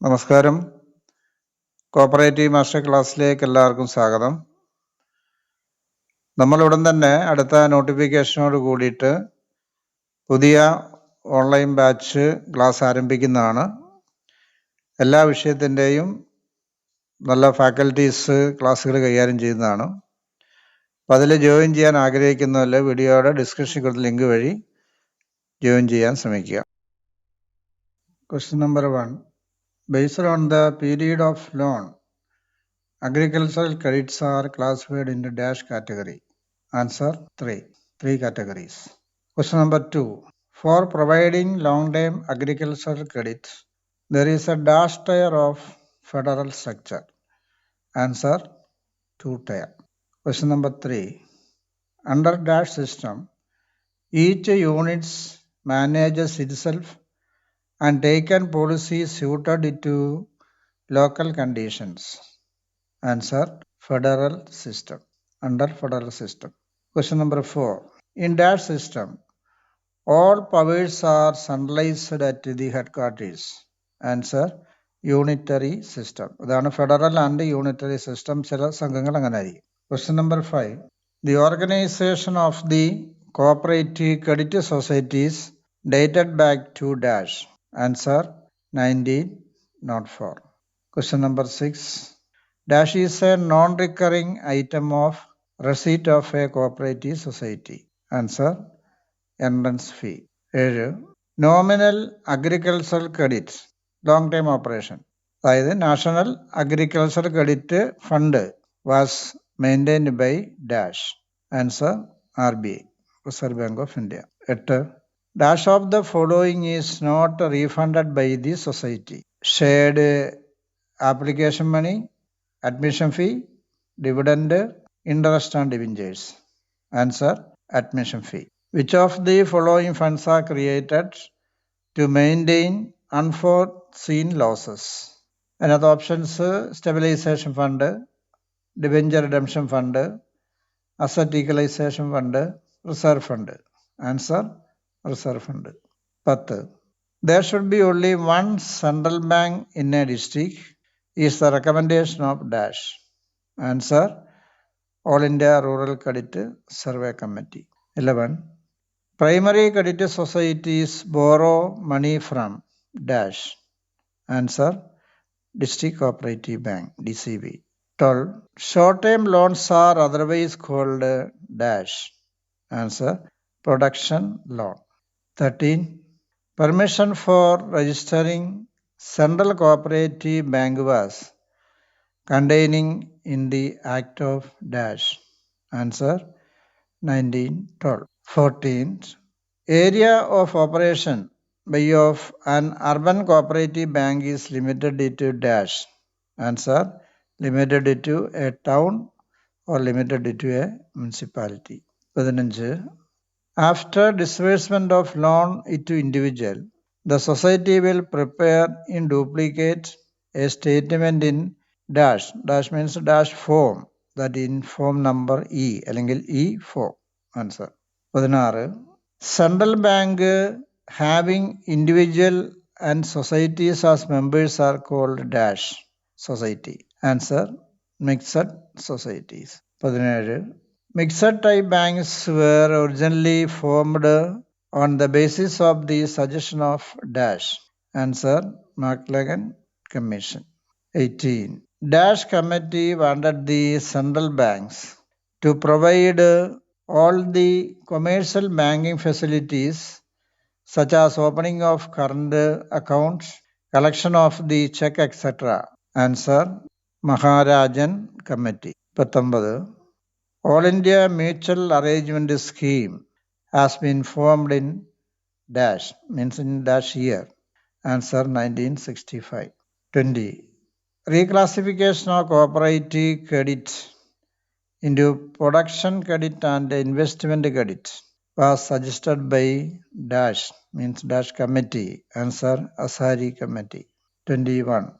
നമസ്കാരം. Cooperative master ക്ലാസ്സിലേക്ക് എല്ലാവർക്കും സ്വാഗതം. നമ്മൾ ഉടൻ തന്നെ അടുത്ത നോട്ടിഫിക്കേഷനോട് കൂടിയിട്ട് പുതിയ ഓൺലൈൻ ബാച്ച് ക്ലാസ് ആരംഭിക്കുന്നതാണ്. എല്ലാ വിഷയത്തിൻ്റെയും നല്ല ഫാക്കൽറ്റീസ് ക്ലാസ്സുകൾ കൈകാര്യം ചെയ്യുന്നതാണ്. അപ്പം അതിൽ ജോയിൻ ചെയ്യാൻ ആഗ്രഹിക്കുന്നവർ വീഡിയോയുടെ ഡിസ്ക്രിപ്ഷൻ കൊടുത്ത ലിങ്ക് വഴി ജോയിൻ ചെയ്യാൻ ശ്രമിക്കുക. Question number 1. Based on the period of loan, agricultural credits are classified into dash category. Answer 3. 3 categories. Question number 2. For providing long-term agricultural credits, there is a dash tier of federal structure. Answer 2 tier. Question number 3. Under dash system, each unit manages itself and taken policies suited to local conditions. Answer federal system. Under federal system. Question number 4. In dash system, all powers are centralized at the headquarters. Answer unitary system. അതാണ് federal and unitary system. ചില സംഘങ്ങൾ അങ്ങനെ ആയിരിക്കും. Question number 5. The organization of the cooperative credit societies dated back to dash. Answer 1904. Question number 6. Dash is a non-recurring item of receipt of a cooperative society. Answer entrance fee. 7. Nominal agricultural credit long term operation. അതായത് national agriculture credit fund was maintained by dash. Answer RBI, reserve bank of India. 8. Dash of the following is not refunded by the society. Shared application money, admission fee, dividend, interest and debentures. Answer admission fee. Which of the following funds are created to maintain unforeseen losses? Another options: stabilization fund, debenture redemption fund, asset equalization fund, reserve fund. Answer reserve fund. 10. There should be only one central bank in a district is the recommendation of dash. Answer All India Rural Credit Survey Committee. 11. Primary credit societies borrow money from dash. Answer District Cooperative Bank, DCB. 12. Short-term loans are otherwise called dash. Answer Production loan. 13. Permission for registering Central Cooperative Bank was containing in the Act of dash. Answer 1912. 14. Area of operation by of an urban cooperative bank is limited to dash. Answer limited to a town or limited to a municipality. 15. After disbursement of loan to individual, the society will prepare in duplicate a statement in dash. Dash means dash form, that in form number E അല്ലെങ്കിൽ E form. Answer 16. Central bank having individual and societies as members are called dash society. Answer mixed societies. 17. Mixed type banks were originally formed on the basis of the suggestion of dash. Answer McLagan Commission. 18. Dash committee wanted the central banks to provide all the commercial banking facilities such as opening of current accounts, collection of the check, etc. Answer Maharajan Committee. 19. All India Mutual Arrangement Scheme has been formed in dash, means in dash year. Answer 1965. 20. Reclassification of cooperative credit into production credit and investment credit was suggested by dash, means dash committee. Answer Asari Committee. 21.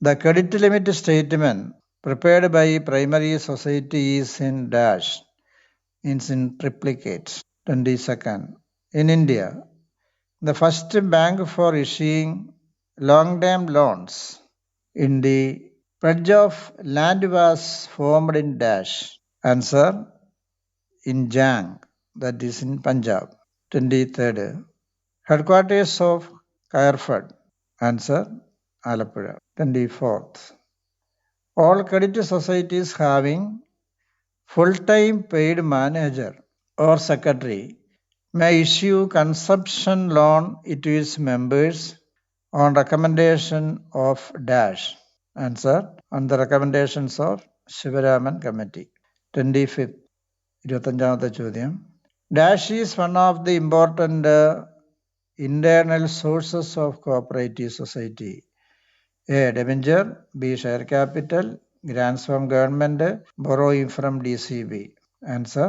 The credit limit statement prepared by primary society is in dash, means in triplicate. 22nd. In India, the first bank for issuing long-term loans in the pledge of land was formed in dash. Answer, in Jang, that is in Punjab. 23rd. Headquarters of Careford. Answer, Alappuzha. 24th. All credit societies having full-time paid manager or secretary may issue consumption loan to its members on recommendation of dash. Answer, on the recommendations of Shivaraman Committee. 25th. 25th ചോദ്യം. Dash is one of the important internal sources of cooperative society. A. Debenture. B. Share capital. Grants from government. Borrowing from DCB. Answer,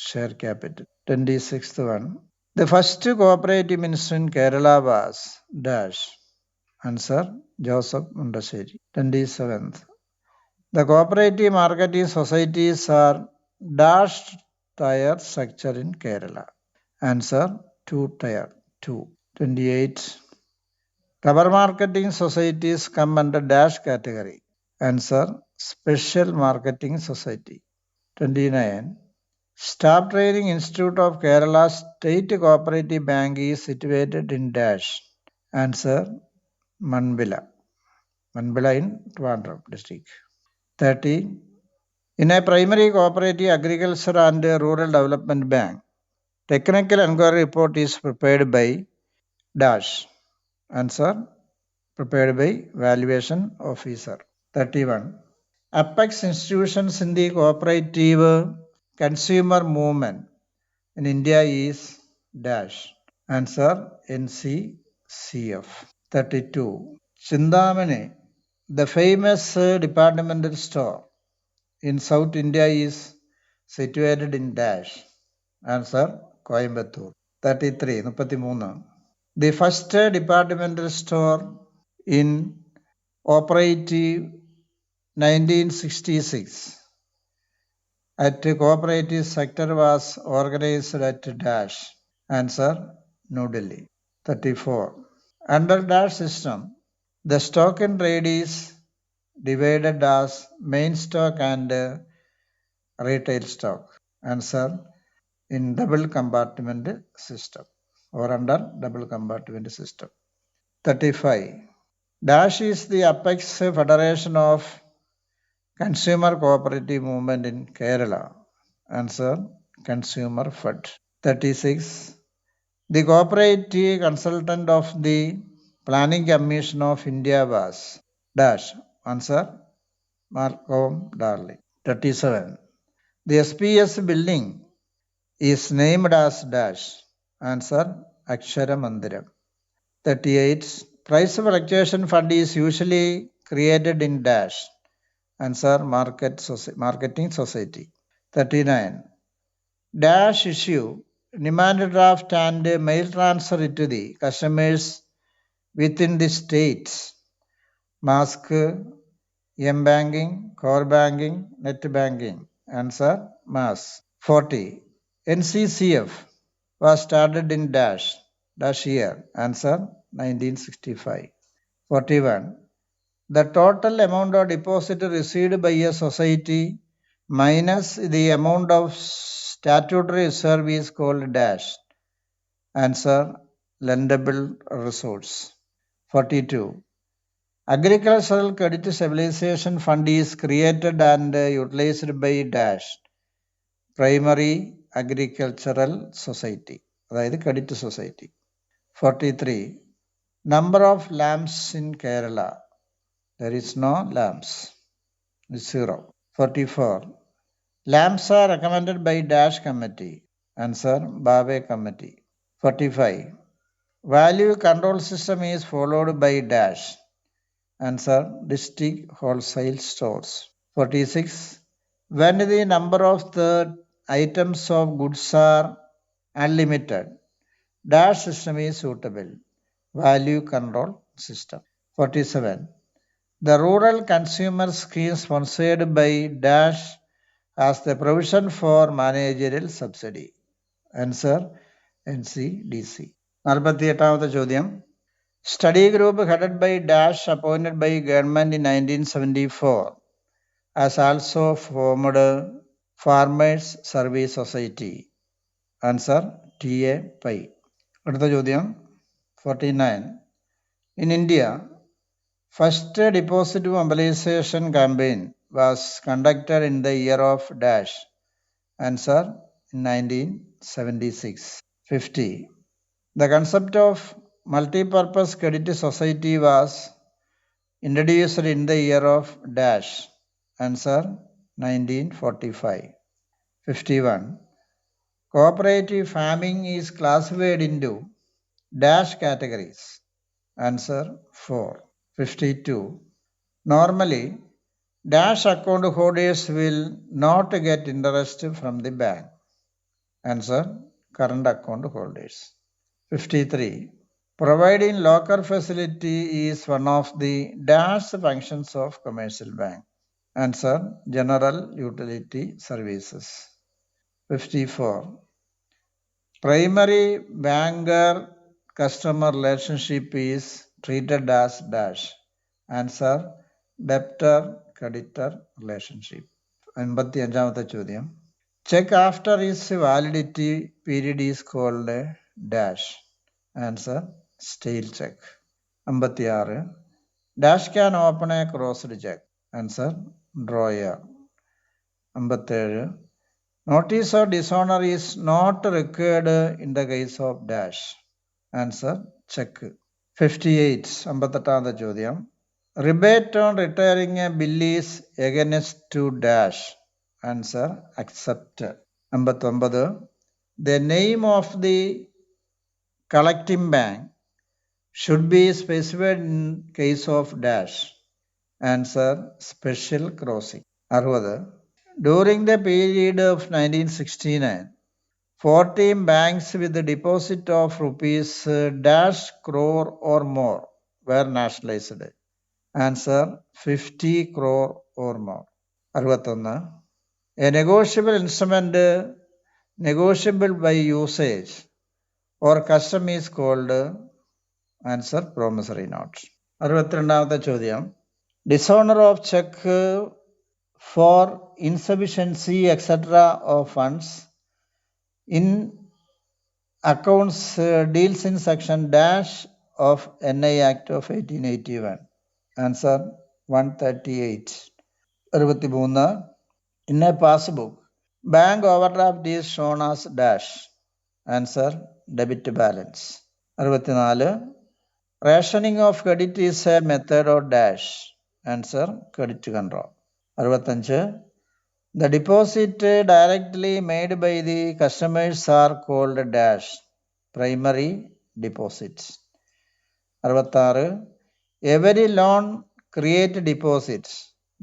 share capital. 26th one. The first cooperative minister in Kerala was dash. Answer, Joseph Mundaseri. 27th. The cooperative marketing societies are dash tier structure in Kerala. Answer, 2 tier 2. 28. Rubber marketing societies come under dash category. Answer, special marketing society. 29. Staff Training Institute of Kerala State Cooperative Bank is situated in dash. Answer, Manbila. Manbila in Trivandrum district. 30. In a primary cooperative agriculture and rural development bank, technical inquiry report is prepared by dash. Answer, prepared by valuation officer. 31. Apex institutions in the cooperative consumer movement in India is dash. Answer, NCCF. 32. Chindamani, the famous departmental store in South India, is situated in dash. Answer, Coimbatore. 33. 33. The first departmental store in operative 1966 at cooperative sector was organized at dash. Answer, New Delhi. 34. Under dash system, the stock in trade is divided as main stock and retail stock. Answer, in double compartment system or under double compartment system. 35. Dash is the apex federation of consumer cooperative movement in Kerala. Answer, Consumer Fed. 36. The cooperative consultant of the Planning Commission of India was dash. Answer, Malcolm Darling. 37. The SPS building is named as dash. Answer, Akshara Mandiram. 38. Price fluctuation fund is usually created in dash. Answer, Marketing Society. 39. Dash issue demand draft and mail transfer to the customers within the states. Mask, M-banking, core banking, net banking. Answer, mass. 40. NCCF was started in dash year. Answer, 1965. 41. The total amount of deposit received by a society minus the amount of statutory reserve is called dash. Answer, lendable resource. 42. Agricultural Credit Stabilization Fund is created and utilized by dash. Primary Agricultural Society. That is Credit Society. 43. Number of lamps in Kerala. There is no lamps. It's 0. 44. Lamps are recommended by dash committee. Answer, Bave Committee. 45. Value control system is followed by dash. Answer, district wholesale stores. 46. When the number of the items of goods are unlimited, dash system is suitable. Value control system. 47. The rural consumer scheme sponsored by dash has the provision for managerial subsidy. Answer, NCDC. 48th ചോദ്യം. Study group headed by Dash appointed by government in 1974 has also formed Farmers Service Society. Answer TA Pi. അടുത്ത ചോദ്യം 49. In India, first deposit mobilization campaign was conducted in the year of Dash. Answer 1976. 50. The concept of multi-purpose credit society was introduced in the year of Dash. Answer 1945. 51. Cooperative farming is classified into Dash categories. Answer 4. 52. Normally, Dash account holders will not get interest from the bank. Answer current account holders. 53. Providing locker facility is one of the Dash functions of commercial bank. Answer general utility services. 54. Primary banker customer relationship is treated as Dash. Answer debtor creditor relationship. 55ാമത്തെ ചോദ്യം. Check after its validity period is called Dash. Answer stale check. 56. Dash can open a crossed check. Answer drawer. 57. Notice of dishonor is not required in the case of Dash. Answer check. 58. 58ാമത്തെ ചോദ്യം. Rebate on retiring a bill is against to Dash. Answer accept. 59. The name of the collecting bank should be specified in case of Dash. Answer special crossing. 60. During the period of 1969, 14 banks with a deposit of rupees dash crore or more were nationalized. Answer 50 crore or more. 61. A negotiable instrument negotiable by usage or custom is called answer promissory note. 62ാമത്തെ ചോദ്യം. Dishonor of check for insufficiency etc. of funds in accounts deals in section dash of NI Act of 1881. Answer 138. 63. In a passbook, bank overdraft is shown as dash. Answer debit balance. 64. Rationing of credit is a method or dash. Answer credit control. 65. The deposit directly made by the customers are called dash primary deposits. 66. Every loan create deposits.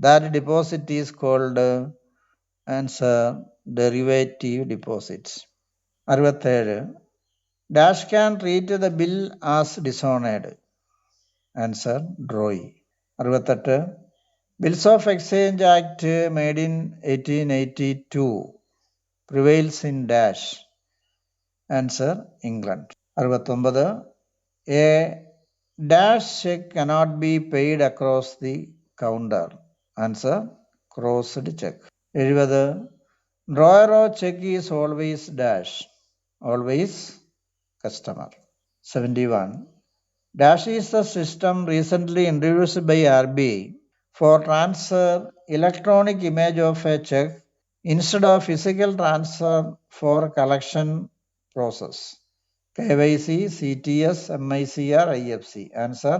That deposit is called answer derivative deposits. 67. Dash can treat the bill as dishonored. Answer drawee. 68. Bills of Exchange Act made in 1882 prevails in dash. Answer England. 69. A dash check cannot be paid across the counter. Answer crossed check. 70. Drawer of check is always dash. Always customer. 71. Dash is the system recently introduced by RBI for transfer electronic image of a check instead of physical transfer for collection process. KYC, CTS, MICR, IFC. Answer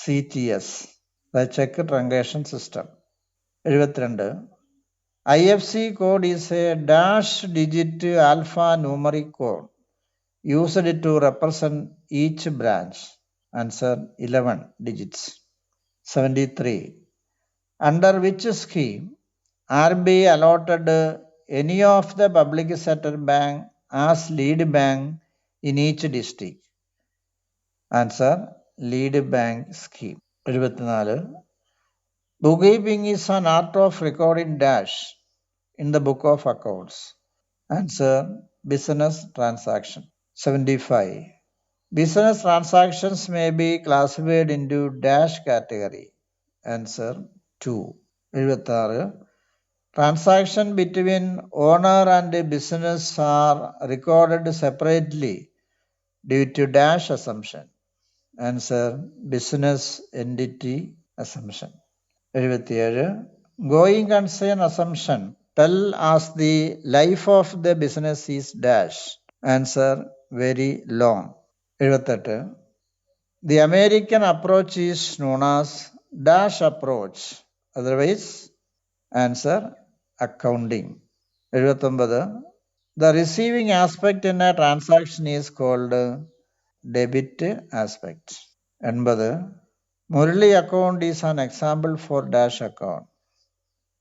CTS, the check transaction system. 72. IFC code is a dash digit alphanumeric code used to represent each branch. Answer 11 digits. 73. Under which scheme RBI allotted any of the public sector bank as lead bank in each district? Answer lead bank scheme. 74. Bookkeeping is an art of recording dash in the book of accounts. Answer business transaction. 75. Business transactions may be classified into dash category. Answer 2. 76. Transaction between owner and business are recorded separately due to dash assumption. Answer business entity assumption. 77. Going concern assumption. Tell us the life of the business is dash. Answer very long. 78. The American approach is known as dash approach. Otherwise, answer accounting. 79. The receiving aspect in a transaction is called debit aspect. 80. Murali account is an example for dash account.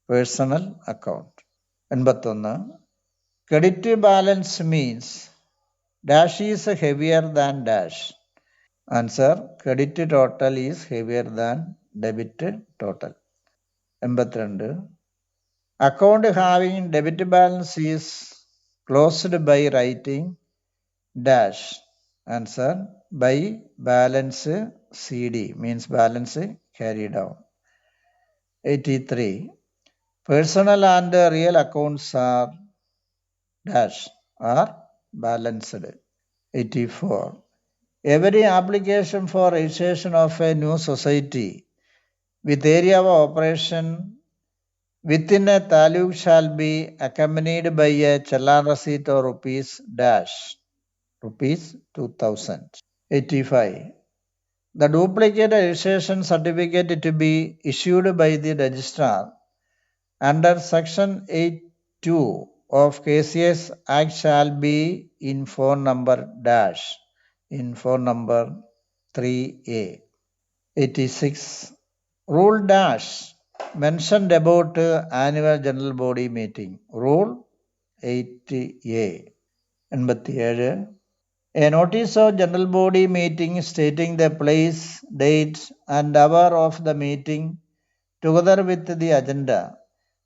Personal account. 81. Credit balance means dash is heavier than dash. Answer credit total is heavier than debit total. 82. Account having debit balance is closed by writing dash. Answer by balance CD means balance carried down. 83. Personal and real accounts are dash are balanced. 84. Every application for registration of a new society with area of operation within a taluk shall be accompanied by a challan receipt or rupees dash, rupees 2000. 85. The duplicate registration certificate to be issued by the registrar under section 8.2 of KCS Act shall be in phone number dash, in phone number 3A. 86. Rule dash mentioned about annual general body meeting. Rule 8A. 87. A notice of general body meeting stating the place, date and hour of the meeting together with the agenda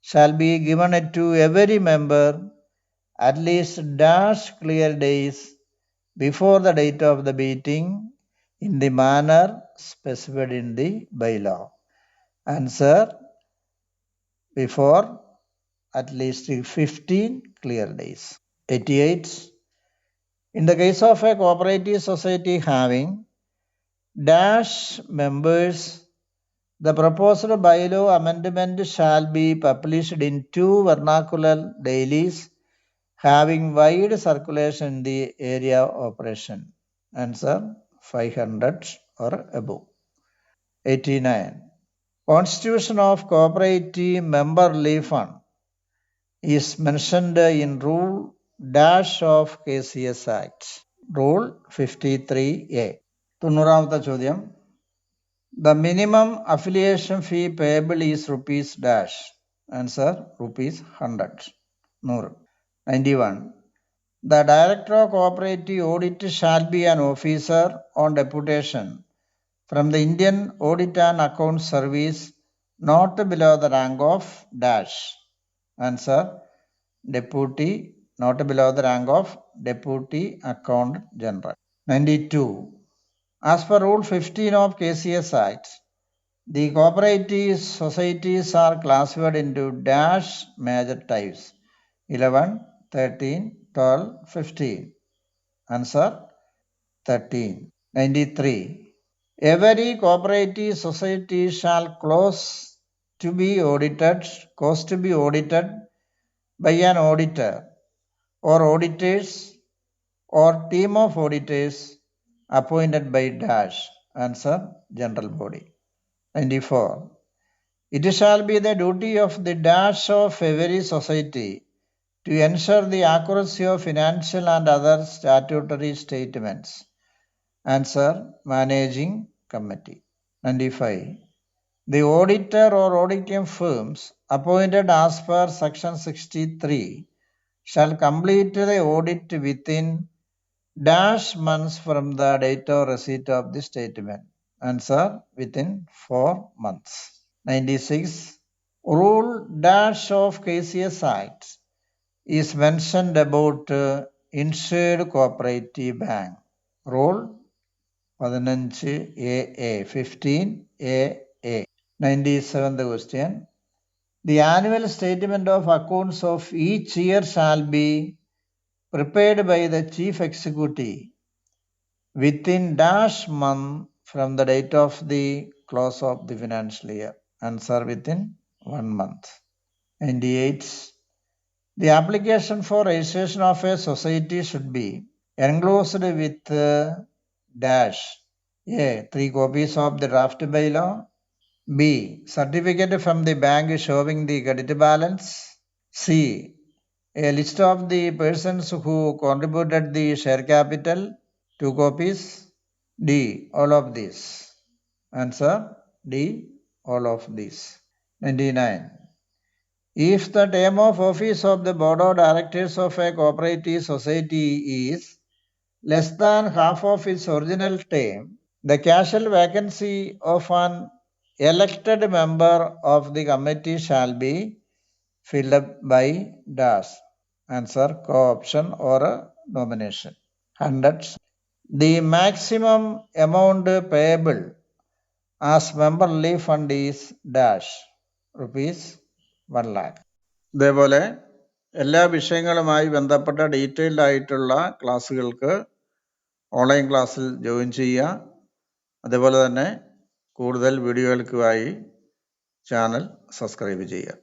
shall be given to every member at least dash clear days before the date of the meeting in the manner specified in the bylaw. Answer before at least 15 clear days. 88. In the case of a cooperative society having dash members, the proposed bylaw amendment shall be published in 2 vernacular dailies having wide circulation in the area of operation. Answer 500 or above. 89. Constitution of Cooperative Member Relief Fund is mentioned in Rule Dash of KCS Act. Rule 53A. 90ാമത്തെ ചോദ്യം. The minimum affiliation fee payable is rupees dash. Answer rupees 100. 91. The Director of Cooperative Audit shall be an officer on deputation from the Indian Audit and Account Service not below the rank of dash. Answer Deputy, not below the rank of Deputy Accountant General. 92. As per Rule 15 of KCS Act, the cooperative societies are classified into dash major types 11, 13, 12, 15. Answer 13. 93. Every cooperative society shall cause to be audited by an auditor or auditors or team of auditors appointed by dash. Answer general body. 94. It shall be the duty of the dash of every society to ensure the accuracy of financial and other statutory statements. Answer managing committee. 95. The auditor or auditing firms appointed as per section 63 shall complete the audit within dash months from the date of receipt of the statement. Answer within 4 months. 96. Rule dash of KCS Act is mentioned about insured cooperative bank. Rule 15AA, 15AA. 97th question. The annual statement of accounts of each year shall be prepared by the chief executive within dash month from the date of the close of the financial year. Answer: within 1 month. 98. The application for registration of a society should be enclosed with dash: A. 3 copies of the draft bylaw. B. Certificate from the bank showing the credit balance. C. A list of the persons who contributed the share capital. 2 copies. D. All of these. Answer: D. All of these. 99. If the term of office of the board of directors of a cooperative society is less than half of its original term, the casual vacancy of an elected member of the committee shall be filled up by dash. Answer: co-option or nomination. 100. The maximum amount payable as member relief fund is dash rupees 1 lakh. ഇതേപോലെ എല്ലാ വിഷയങ്ങളുമായി ബന്ധപ്പെട്ട detailed ആയിട്ടുള്ള ക്ലാസ്സുകൾക്ക് online ക്ലാസ്സിൽ join ചെയ്യുക. അതേപോലെ തന്നെ കൂടുതൽ വീഡിയോകൾക്കായി ചാനൽ സബ്സ്ക്രൈബ് ചെയ്യുക.